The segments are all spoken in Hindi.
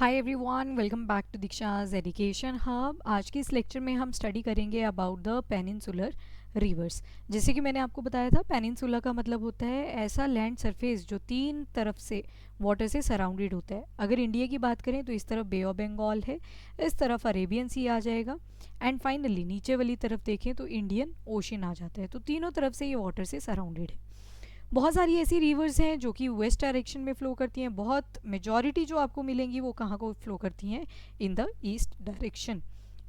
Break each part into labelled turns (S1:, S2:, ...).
S1: Hi everyone, welcome back to Diksha's education hub. आज के इस लेक्चर में हम स्टडी करेंगे अबाउट द पेनिनसुलर रिवर्स। जैसे कि मैंने आपको बताया था, पेनिनसुला का मतलब होता है ऐसा लैंड सरफेस जो तीन तरफ से वाटर से सराउंडेड होता है। अगर इंडिया की बात करें तो इस तरफ बे ऑफ बंगाल है, इस तरफ अरेबियन सी आ जाएगा, एंड फाइनली नीचे वाली तरफ देखें तो इंडियन ओशन आ जाता है। तो तीनों तरफ से ये वाटर से सराउंडेड है। बहुत सारी ऐसी रिवर्स हैं जो कि वेस्ट डायरेक्शन में फ़्लो करती हैं। बहुत मेजॉरिटी जो आपको मिलेंगी वो कहाँ को फ़्लो करती हैं, इन द ईस्ट डायरेक्शन।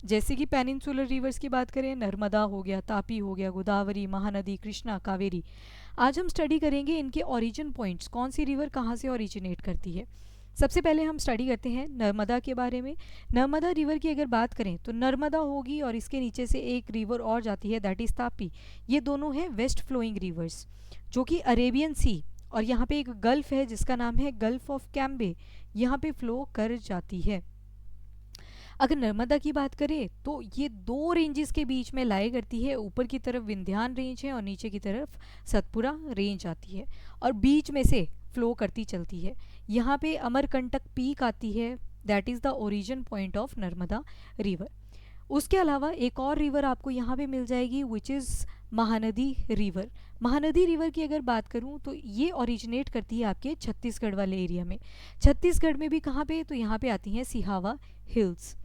S1: जैसे कि पेनिनसुलर रिवर्स की बात करें, नर्मदा हो गया, तापी हो गया, गोदावरी, महानदी, कृष्णा, कावेरी। आज हम स्टडी करेंगे इनके ओरिजिन पॉइंट्स, कौन सी रिवर कहाँ से ओरिजिनेट करती है। सबसे पहले हम स्टडी करते हैं नर्मदा के बारे में। नर्मदा रिवर की अगर बात करें तो नर्मदा होगी और इसके नीचे से एक रिवर और जाती है, दैट इज़ तापी। ये दोनों हैं वेस्ट फ्लोइंग रिवर्स जो कि अरेबियन सी और यहाँ पे एक गल्फ है जिसका नाम है गल्फ ऑफ कैम्बे, यहाँ पे फ्लो कर जाती है। अगर नर्मदा की बात करें तो ये दो रेंजेस के बीच में लाई करती है। ऊपर की तरफ विंध्यान रेंज है और नीचे की तरफ सतपुरा रेंज आती है और बीच में से फ्लो करती चलती है। यहाँ पे अमरकंटक पीक आती है, that is the origin point of Narmada river. उसके अलावा एक और रिवर आपको यहाँ पे मिल जाएगी which is Mahanadi river. Mahanadi river की अगर बात करूँ तो ये ओरिजिनेट करती है आपके छत्तीसगढ़ वाले एरिया में। छत्तीसगढ़ में भी कहाँ पे, तो यहाँ पे आती हैं सिहावा हिल्स।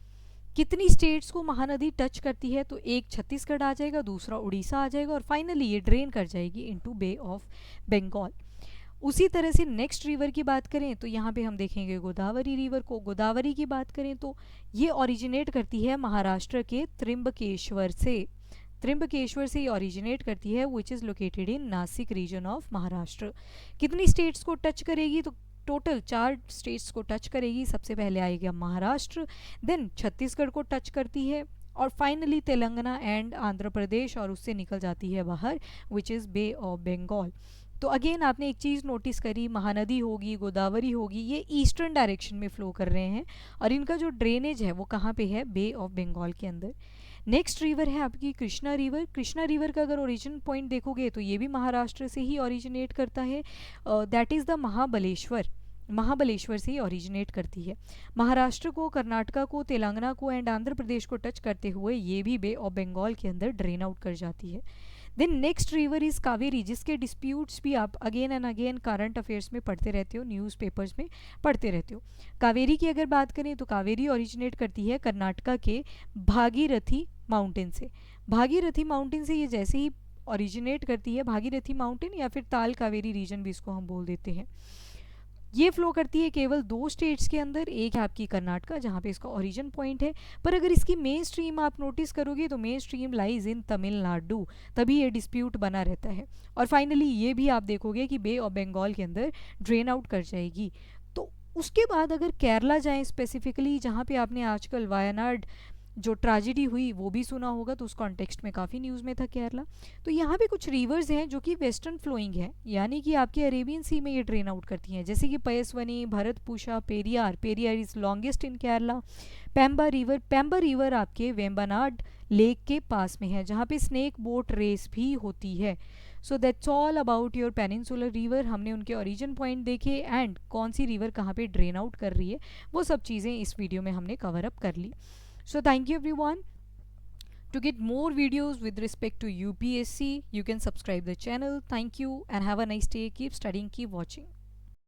S1: कितनी स्टेट्स को महानदी टच करती है, तो एक छत्तीसगढ़ आ जाएगा, दूसरा उड़ीसा आ जाएगा और फाइनली ये ड्रेन कर जाएगी इनटू बे ऑफ बंगाल। उसी तरह से नेक्स्ट रिवर की बात करें तो यहाँ पे हम देखेंगे गोदावरी रिवर को। गोदावरी की बात करें तो ये ओरिजिनेट करती है महाराष्ट्र के त्रिंबकेश्वर से। त्रिंबकेश्वर से ये ओरिजिनेट करती है which is located in Nashik region of Maharashtra. कितनी स्टेट्स को टच करेगी, तो टोटल 4 स्टेट्स को टच करेगी। सबसे पहले आएगा महाराष्ट्र, देन छत्तीसगढ़ को टच करती है और फाइनली तेलंगाना एंड आंध्र प्रदेश, और उससे निकल जाती है बाहर which is Bay of Bengal. तो अगेन आपने एक चीज़ नोटिस करी, महानदी होगी, गोदावरी होगी, ये ईस्टर्न डायरेक्शन में फ़्लो कर रहे हैं और इनका जो ड्रेनेज है वो कहाँ पे है, बे ऑफ बंगाल के अंदर। नेक्स्ट रिवर है आपकी कृष्णा रिवर। कृष्णा रिवर का अगर ओरिजिन पॉइंट देखोगे तो ये भी महाराष्ट्र से ही ओरिजिनेट करता है, that is the Mahabaleshwar. Mahabaleshwar से ही ओरिजिनेट करती है। महाराष्ट्र को, कर्नाटका को, तेलंगाना को एंड आंध्र प्रदेश को टच करते हुए ये भी बे ऑफ बंगाल के अंदर ड्रेन आउट कर जाती है। Then next river is Kaveri, जिसके डिस्प्यूट्स भी आप again and again current affairs में पढ़ते रहते हो, न्यूज़पेपर्स में पढ़ते रहते हो। कावेरी की अगर बात करें तो कावेरी ओरिजिनेट करती है कर्नाटका के भागीरथी माउंटेन से। भागीरथी माउंटेन से ये जैसे ही ओरिजिनेट करती है, भागीरथी माउंटेन या फिर ताल कावेरी रीजन भी इसको हम बोल देते हैं, ये फ्लो करती है केवल 2 स्टेट्स के अंदर। एक है आपकी कर्नाटका जहाँ पे इसका ओरिजिन पॉइंट है, पर अगर इसकी मेन स्ट्रीम आप नोटिस करोगे तो main stream lies in Tamil Nadu, तभी ये डिस्प्यूट बना रहता है। और फाइनली ये भी आप देखोगे कि बे ऑफ बंगाल के अंदर ड्रेन आउट कर जाएगी। तो उसके बाद अगर केरला जाएं स्पेसिफिकली, जहाँ पे आपने आजकल वायनाड जो ट्रेजिडी हुई वो भी सुना होगा, तो उस कॉन्टेक्स्ट में काफ़ी न्यूज़ में था केरला। तो यहाँ पे कुछ रिवर्स हैं जो कि वेस्टर्न फ्लोइंग है, यानी कि आपके अरेबियन सी में ये ड्रेन आउट करती हैं, जैसे कि Payaswini, Bharathapuzha, Periyar. Periyar is longest in Kerala. Pamba river आपके वेम्बनाड लेक के पास में है, जहाँ पे स्नेक बोट रेस भी होती है। So that's all about your peninsular river. हमने उनके ओरिजिन पॉइंट देखे एंड कौन सी रिवर कहाँ पे ड्रेन आउट कर रही है, वो सब चीज़ें इस वीडियो में हमने कवर अप कर ली। So thank you everyone. To get more videos with respect to UPSC, you can subscribe the channel. Thank you and have a nice day. Keep studying, keep watching.